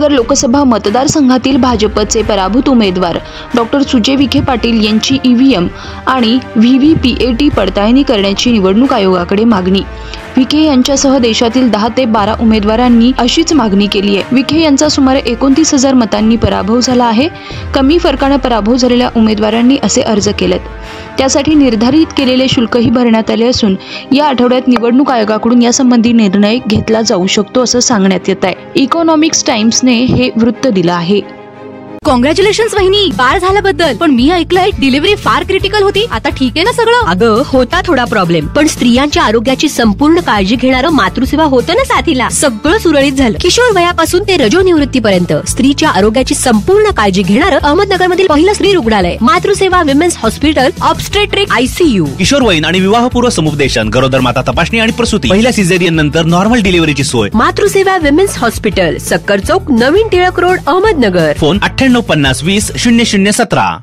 अहमदनगर लोकसभा मतदारसंघातील भाजपचे पराभूत उमेदवार डॉक्टर सुजय विखे पाटील यांची ईव्हीएम आणि व्हीव्हीपीएटी पडताळणी करण्याची निवडणूक आयोगाकडे मागणी। विखे यांच्यासह देशातील 10 ते 12 उमेदवारांनी अशीच मागणी केली आहे। विखे यांचा सुमारे 29,000 मतांनी पराभव झाला आहे। कमी फरकाने पराभव झालेल्या उमेदवारांनी असे अर्ज केलेत। त्यासाठी निर्धारित केलेले शुल्कही भरण्यात आले असून या आठवड्यात निवडणूक आयोगाकडून यासंबंधी निर्णय घेतला जाऊ शकतो असं सांगण्यात येत आहे। इकॉनॉमिक्स टाइम्सने हे वृत्त दिलं आहे। कॉंग्रॅच्युलेशन्स वहिनी, बाळ झाल्याबद्दल। पण मी ऐकलंय डिलिव्हरी फार क्रिटिकल होती। आता ठीक आहे ना सगळं? अगं होता थोडा प्रॉब्लेम, पण स्त्रियांच्या आरोग्याची संपूर्ण काळजी घेणारं मातृसेवा होतं ना साथीला। सगळं सुरळीत झालं। किशोर वयापासून ते रजोनिवृत्तीपर्यंत स्त्रीच्या आरोग्याची संपूर्ण काळजी घेणारं अहमदनगर मधील पहिलं स्त्री रुग्णालय Matruseva women's hospital obstetric ICU। किशोरवयीन आणि विवाहपूर्व समुपदेशन, गरोदर माता तपासणी आणि प्रसूती, पहिल्या सिझेरियन नंतर नॉर्मल डिलिव्हरीची सोय। मातृसेवा विमेन्स हॉस्पिटल, सक्कर चौक, नवीन टिळक रोड, अहमदनगर। फोन 9850 20 0017।